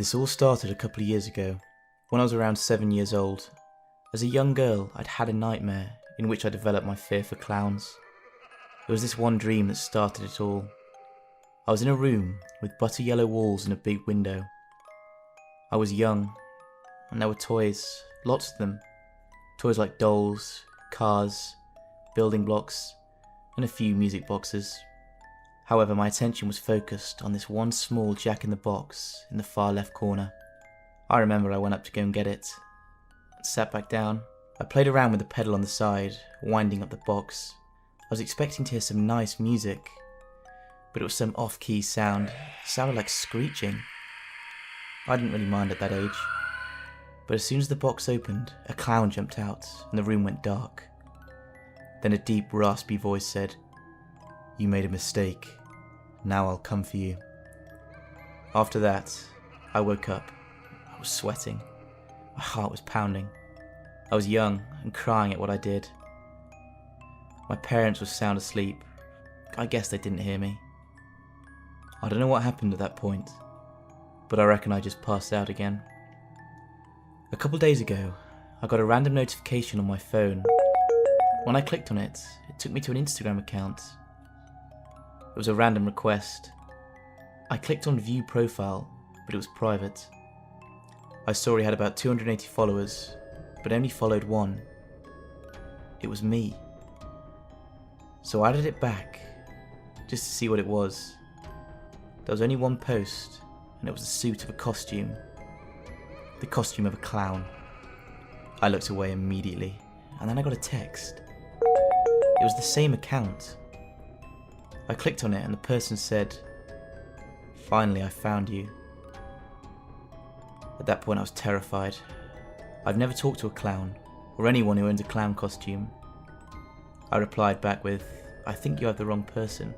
This all started a couple of years ago, when I was around 7 years old. As a young girl, I'd had a nightmare in which I developed my fear for clowns. It was this one dream that started it all. I was in a room with butter yellow walls and a big window. I was young, and there were toys, lots of them. Toys like dolls, cars, building blocks, and a few music boxes. However, my attention was focused on this one small jack-in-the-box in the far left corner. I remember I went up to go and get it, and sat back down. I played around with the pedal on the side, winding up the box. I was expecting to hear some nice music, but it was some off-key sound. It sounded like screeching. I didn't really mind at that age, but as soon as the box opened, a clown jumped out and the room went dark. Then a deep, raspy voice said, "You made a mistake. Now I'll come for you." After that, I woke up. I was sweating. My heart was pounding. I was young and crying at what I did. My parents were sound asleep. I guess they didn't hear me. I don't know what happened at that point, but I reckon I just passed out again. A couple days ago, I got a random notification on my phone. When I clicked on it, it took me to an Instagram account. It was a random request. I clicked on view profile, but it was private. I saw he had about 280 followers, but only followed one. It was me. So I added it back, just to see what it was. There was only one post, and it was the suit of a costume. The costume of a clown. I looked away immediately, and then I got a text. It was the same account. I clicked on it and the person said, "Finally I found you." At that point I was terrified. I've never talked to a clown, or anyone who owns a clown costume. I replied back with, "I think you have the wrong person."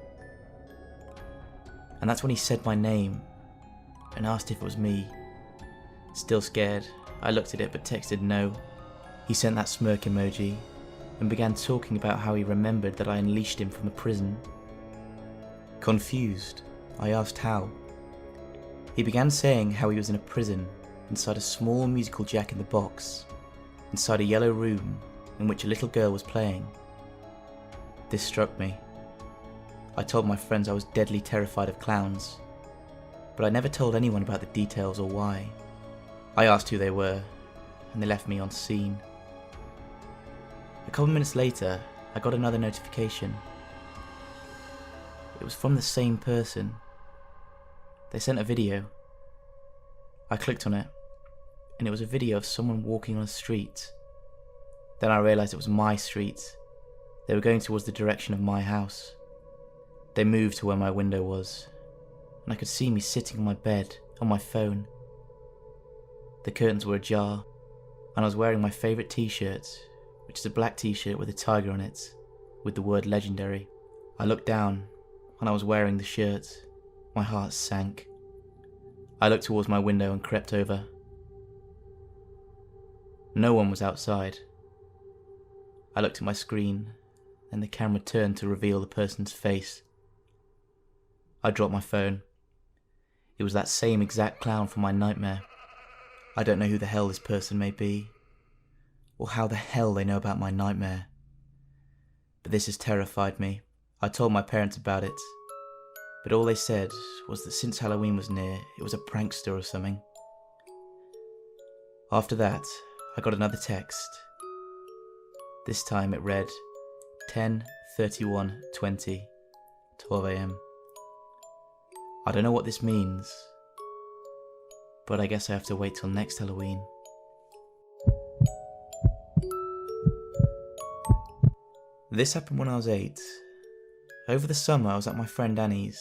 And that's when he said my name, and asked if it was me. Still scared, I looked at it but texted no. He sent that smirk emoji, and began talking about how he remembered that I unleashed him from a prison. Confused, I asked how. He began saying how he was in a prison, inside a small musical jack-in-the-box, inside a yellow room in which a little girl was playing. This struck me. I told my friends I was deadly terrified of clowns, but I never told anyone about the details or why. I asked who they were, and they left me on scene. A couple minutes later, I got another notification. It was from the same person. They sent a video. I clicked on it, and it was a video of someone walking on a street. Then I realised it was my street. They were going towards the direction of my house. They moved to where my window was, and I could see me sitting on my bed, on my phone. The curtains were ajar, and I was wearing my favourite t-shirt, which is a black t-shirt with a tiger on it, with the word legendary. I looked down, and I was wearing the shirt. My heart sank. I looked towards my window and crept over. No one was outside. I looked at my screen, then the camera turned to reveal the person's face. I dropped my phone. It was that same exact clown from my nightmare. I don't know who the hell this person may be, or how the hell they know about my nightmare. But this has terrified me. I told my parents about it, but all they said was that since Halloween was near, it was a prankster or something. After that, I got another text. This time it read 10:31:20, 12 AM. I don't know what this means, but I guess I have to wait till next Halloween. This happened when I was 8. Over the summer I was at my friend Annie's.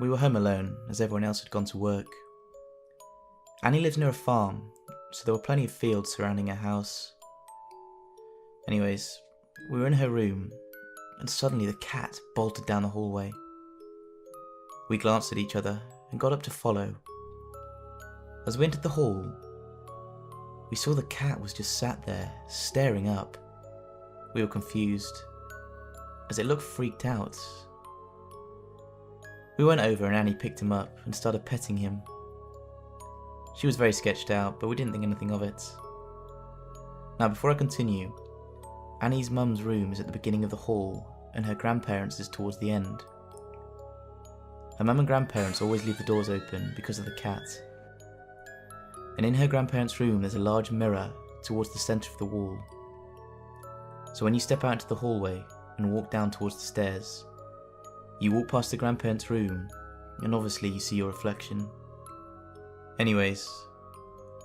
We were home alone, as everyone else had gone to work. Annie lives near a farm, so there were plenty of fields surrounding her house. Anyways, we were in her room, and suddenly the cat bolted down the hallway. We glanced at each other and got up to follow. As we entered the hall, we saw the cat was just sat there, staring up. We were confused, as it looked freaked out. We went over and Annie picked him up and started petting him. She was very sketched out, but we didn't think anything of it. Now before I continue, Annie's mum's room is at the beginning of the hall, and her grandparents' is towards the end. Her mum and grandparents always leave the doors open because of the cat. And in her grandparents' room there's a large mirror towards the centre of the wall. So when you step out into the hallway and walk down towards the stairs, you walk past the grandparents' room, and obviously you see your reflection. Anyways,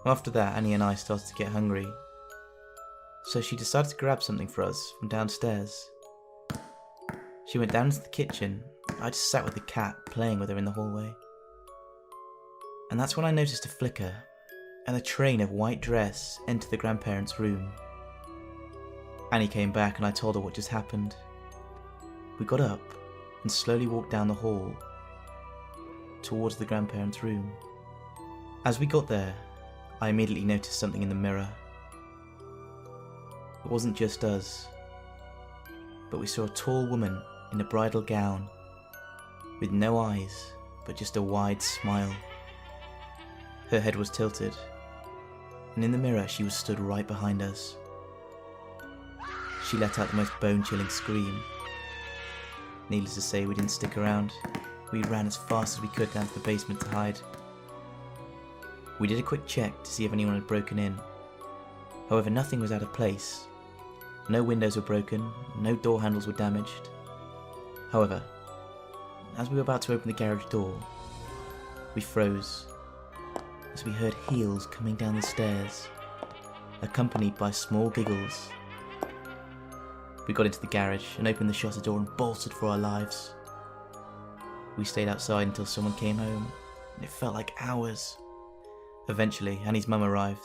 after that Annie and I started to get hungry, so she decided to grab something for us from downstairs. She went down into the kitchen. I just sat with the cat, playing with her in the hallway. And that's when I noticed a flicker, and a train of white dress enter the grandparents' room. Annie came back and I told her what just happened. We got up and slowly walked down the hall towards the grandparents' room. As we got there, I immediately noticed something in the mirror. It wasn't just us, but we saw a tall woman in a bridal gown, with no eyes, but just a wide smile. Her head was tilted, and in the mirror she was stood right behind us. She let out the most bone-chilling scream. Needless to say, we didn't stick around. We ran as fast as we could down to the basement to hide. We did a quick check to see if anyone had broken in. However, nothing was out of place. No windows were broken, no door handles were damaged. However, as we were about to open the garage door, we froze as we heard heels coming down the stairs, accompanied by small giggles. We got into the garage and opened the shutter door and bolted for our lives. We stayed outside until someone came home, and it felt like hours. Eventually, Annie's mum arrived,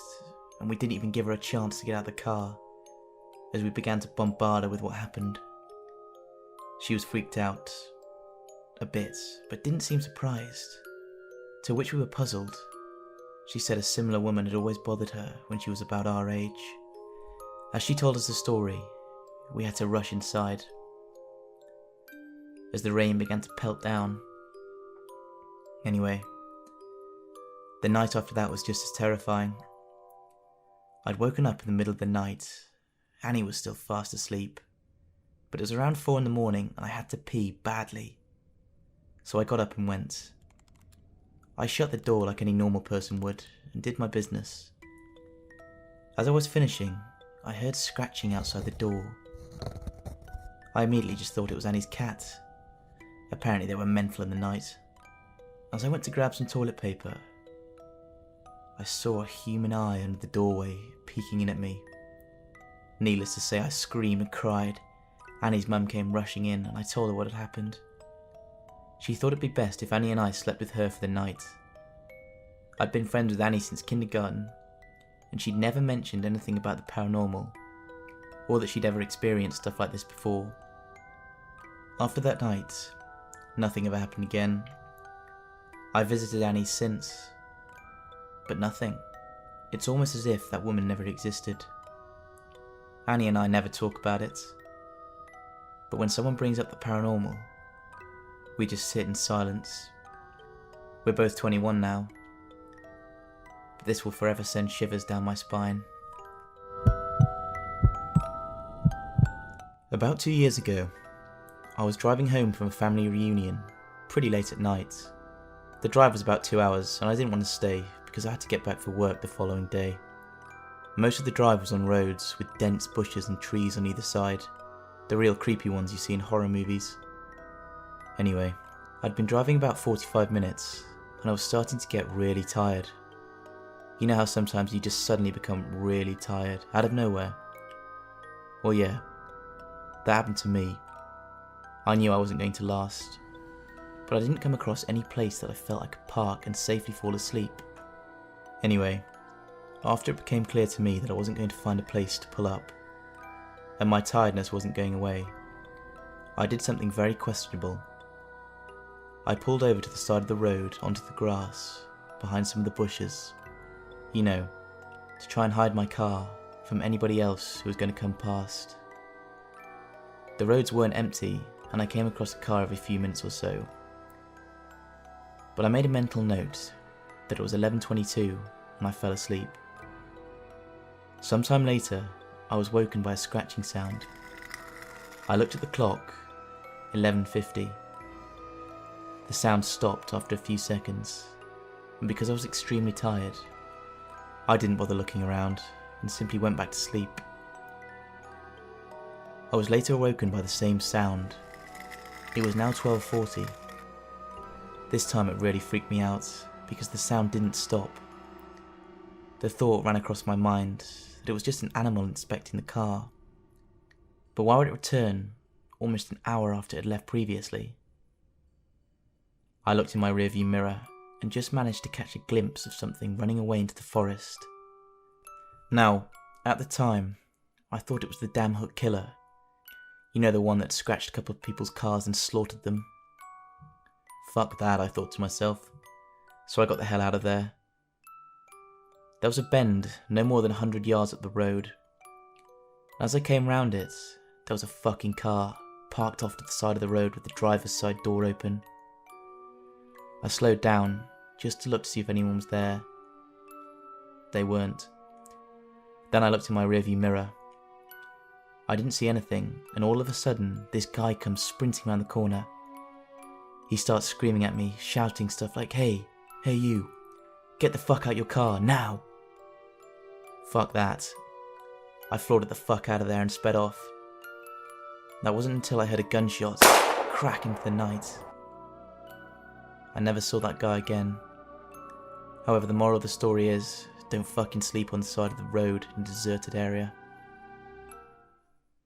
and we didn't even give her a chance to get out of the car, as we began to bombard her with what happened. She was freaked out a bit, but didn't seem surprised, to which we were puzzled. She said a similar woman had always bothered her when she was about our age. As she told us the story, we had to rush inside, as the rain began to pelt down. Anyway, the night after that was just as terrifying. I'd woken up in the middle of the night. Annie was still fast asleep, but it was around 4 in the morning and I had to pee badly. So I got up and went. I shut the door like any normal person would and did my business. As I was finishing, I heard scratching outside the door. I immediately just thought it was Annie's cat. Apparently they were mental in the night. As I went to grab some toilet paper, I saw a human eye under the doorway peeking in at me. Needless to say, I screamed and cried. Annie's mum came rushing in and I told her what had happened. She thought it'd be best if Annie and I slept with her for the night. I'd been friends with Annie since kindergarten, and she'd never mentioned anything about the paranormal, or that she'd ever experienced stuff like this before. After that night, nothing ever happened again. I visited Annie since, but nothing. It's almost as if that woman never existed. Annie and I never talk about it, but when someone brings up the paranormal, we just sit in silence. We're both 21 now, but this will forever send shivers down my spine. About 2 years ago, I was driving home from a family reunion, pretty late at night. The drive was about 2 hours and I didn't want to stay because I had to get back for work the following day. Most of the drive was on roads with dense bushes and trees on either side, the real creepy ones you see in horror movies. Anyway, I'd been driving about 45 minutes and I was starting to get really tired. You know how sometimes you just suddenly become really tired out of nowhere? Well yeah, that happened to me. I knew I wasn't going to last, but I didn't come across any place that I felt I could park and safely fall asleep. Anyway, after it became clear to me that I wasn't going to find a place to pull up, and my tiredness wasn't going away, I did something very questionable. I pulled over to the side of the road onto the grass, behind some of the bushes, you know, to try and hide my car from anybody else who was going to come past. The roads weren't empty, and I came across a car every few minutes or so. But I made a mental note that it was 11:22 and I fell asleep. Sometime later, I was woken by a scratching sound. I looked at the clock, 11:50. The sound stopped after a few seconds, and because I was extremely tired, I didn't bother looking around and simply went back to sleep. I was later awoken by the same sound. It was now 12:40. This time it really freaked me out because the sound didn't stop. The thought ran across my mind that it was just an animal inspecting the car. But why would it return almost an hour after it had left previously? I looked in my rearview mirror and just managed to catch a glimpse of something running away into the forest. Now, at the time, I thought it was the damn hook killer. You know, the one that scratched a couple of people's cars and slaughtered them. Fuck that, I thought to myself. So I got the hell out of there. There was a bend no more than 100 yards up the road. As I came round it, there was a fucking car parked off to the side of the road with the driver's side door open. I slowed down just to look to see if anyone was there. They weren't. Then I looked in my rearview mirror. I didn't see anything, and all of a sudden, this guy comes sprinting around the corner. He starts screaming at me, shouting stuff like, hey you, get the fuck out your car, now! Fuck that. I floored it the fuck out of there and sped off. That wasn't until I heard a gunshot crack into the night. I never saw that guy again. However, the moral of the story is, don't fucking sleep on the side of the road in a deserted area.